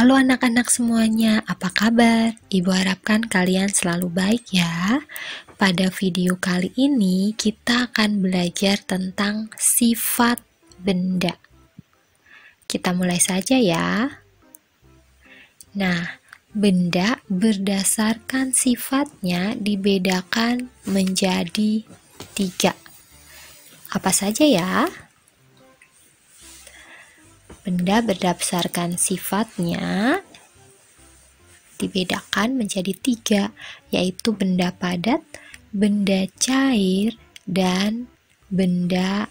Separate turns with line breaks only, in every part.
Halo anak-anak semuanya, apa kabar? Ibu harapkan kalian selalu baik ya. Pada video kali ini kita akan belajar tentang sifat benda. Kita mulai saja ya. Nah, benda berdasarkan sifatnya dibedakan menjadi 3. Apa saja ya? Benda berdasarkan sifatnya dibedakan menjadi 3, yaitu benda padat, benda cair, dan benda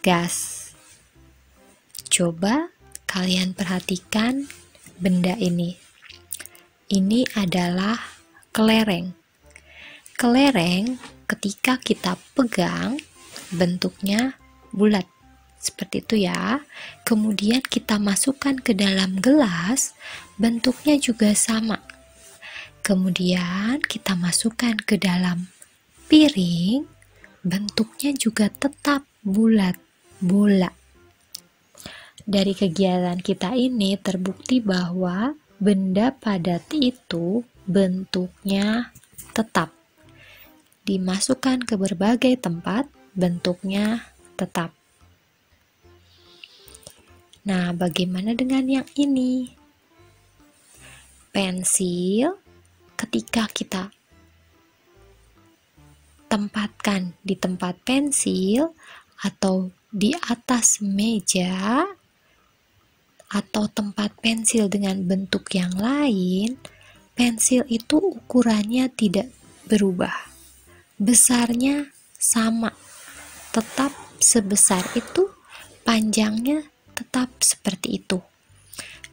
gas. Coba kalian perhatikan benda ini. Ini adalah kelereng. Kelereng ketika kita pegang bentuknya bulat. Seperti itu ya. Kemudian kita masukkan ke dalam gelas, bentuknya juga sama. Kemudian kita masukkan ke dalam piring, bentuknya juga tetap bulat, bola. Dari kegiatan kita ini terbukti bahwa benda padat itu bentuknya tetap. Dimasukkan ke berbagai tempat, bentuknya tetap. Nah, bagaimana dengan yang ini? Pensil, ketika kita tempatkan di tempat pensil atau di atas meja atau tempat pensil dengan bentuk yang lain, pensil itu ukurannya tidak berubah. Besarnya sama, tetap sebesar itu, panjangnya tetap seperti itu.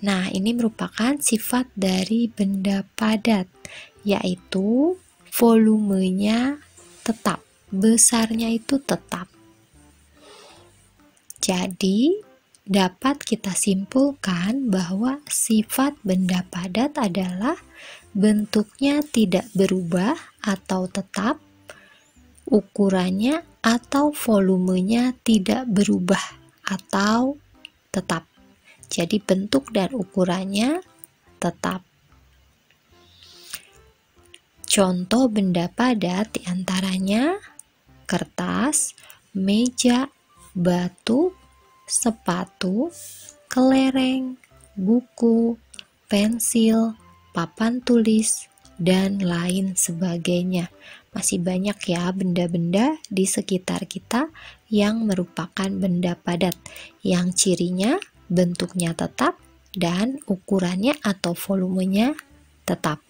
Nah, ini merupakan sifat dari benda padat, yaitu volumenya tetap, besarnya itu tetap. Jadi, dapat kita simpulkan bahwa sifat benda padat adalah bentuknya tidak berubah atau tetap, ukurannya atau volumenya tidak berubah atau tetap. Jadi bentuk dan ukurannya tetap. Contoh benda padat diantaranya kertas, meja, batu, sepatu, kelereng, buku, pensil, papan tulis, dan lain sebagainya. Masih banyak ya benda-benda di sekitar kita yang merupakan benda padat, yang cirinya bentuknya tetap dan ukurannya atau volumenya tetap.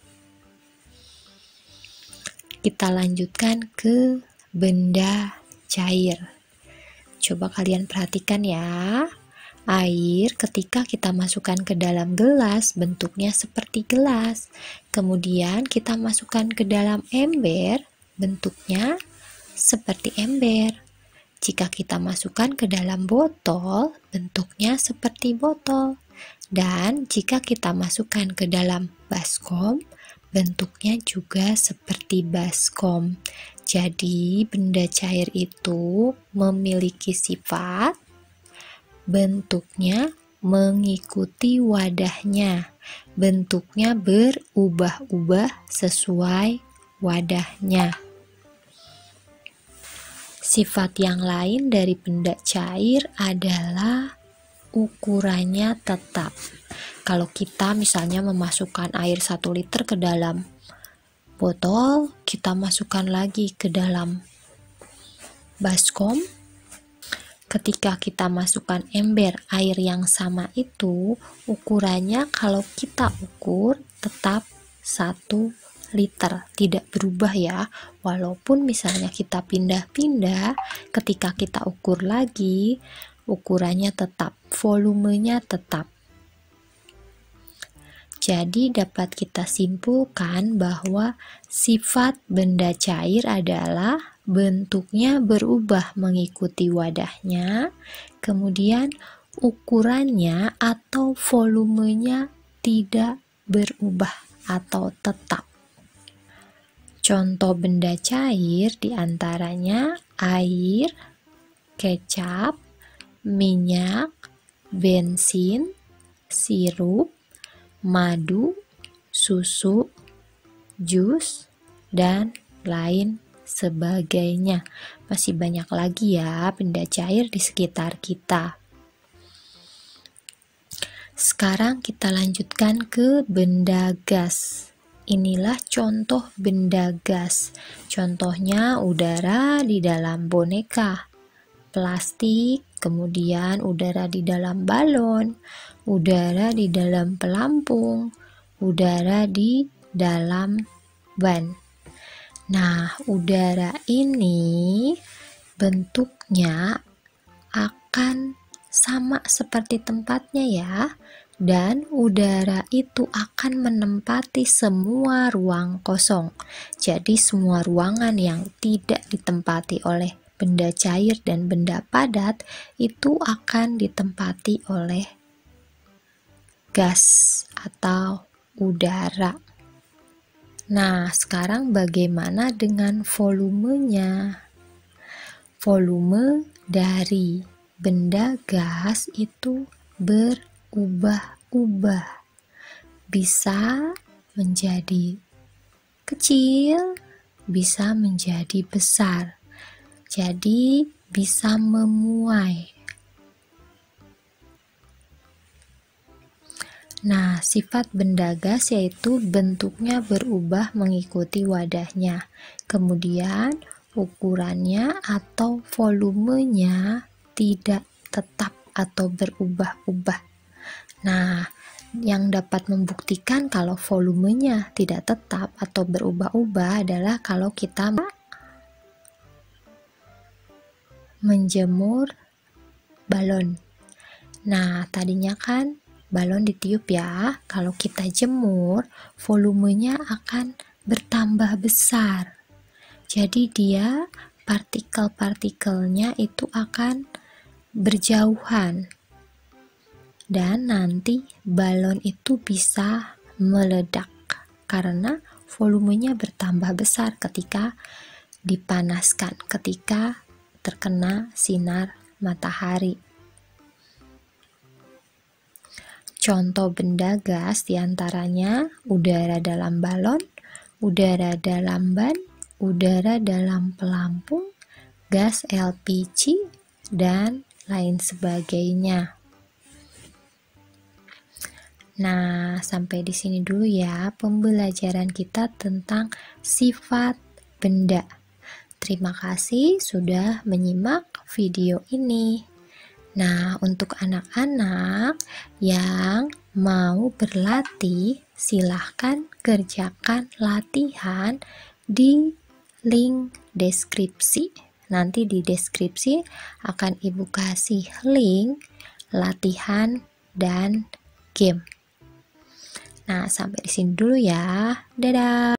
Kita lanjutkan ke benda cair. Coba kalian perhatikan ya. Air ketika kita masukkan ke dalam gelas bentuknya seperti gelas. Kemudian kita masukkan ke dalam ember, bentuknya seperti ember. Jika kita masukkan ke dalam botol, bentuknya seperti botol. Dan jika kita masukkan ke dalam baskom, bentuknya juga seperti baskom. Jadi, benda cair itu memiliki sifat bentuknya mengikuti wadahnya. Bentuknya berubah-ubah sesuai wadahnya. Sifat yang lain dari benda cair adalah ukurannya tetap. Kalau kita misalnya memasukkan air 1 liter ke dalam botol, kita masukkan lagi ke dalam baskom. Ketika kita masukkan ember air yang sama itu, ukurannya kalau kita ukur tetap 1 liter, tidak berubah ya. Walaupun misalnya kita pindah-pindah, ketika kita ukur lagi, ukurannya tetap, volumenya tetap. Jadi dapat kita simpulkan bahwa sifat benda cair adalah bentuknya berubah mengikuti wadahnya, kemudian ukurannya atau volumenya tidak berubah atau tetap. Contoh benda cair diantaranya air, kecap, minyak, bensin, sirup, madu, susu, jus, dan lain sebagainya. Masih banyak lagi ya benda cair di sekitar kita. Sekarang kita lanjutkan ke benda gas. Inilah contoh benda gas. Contohnya udara di dalam boneka, plastik, kemudian udara di dalam balon, udara di dalam pelampung, udara di dalam ban. Nah, udara ini bentuknya akan sama seperti tempatnya ya, dan udara itu akan menempati semua ruang kosong. Jadi semua ruangan yang tidak ditempati oleh benda cair dan benda padat itu akan ditempati oleh gas atau udara. Nah, sekarang bagaimana dengan volumenya? Volume dari benda gas itu berubah-ubah. Bisa menjadi kecil, bisa menjadi besar. Jadi bisa memuai. Nah, sifat benda gas yaitu bentuknya berubah mengikuti wadahnya. Kemudian ukurannya atau volumenya tidak tetap atau berubah-ubah. Nah, yang dapat membuktikan kalau volumenya tidak tetap atau berubah-ubah adalah kalau kita menjemur balon. Nah, tadinya kan balon ditiup ya. Kalau kita jemur, volumenya akan bertambah besar. Jadi dia partikel-partikelnya itu akan berjauhan. Dan nanti balon itu bisa meledak karena volumenya bertambah besar ketika dipanaskan, ketika terkena sinar matahari. Contoh benda gas diantaranya udara dalam balon, udara dalam ban, udara dalam pelampung, gas LPG, dan lain sebagainya. Nah, sampai di sini dulu ya pembelajaran kita tentang sifat benda. Terima kasih sudah menyimak video ini. Nah, untuk anak-anak yang mau berlatih, silahkan kerjakan latihan di link deskripsi. Nanti di deskripsi akan Ibu kasih link latihan dan game. Nah, sampai di sini dulu ya. Dadah.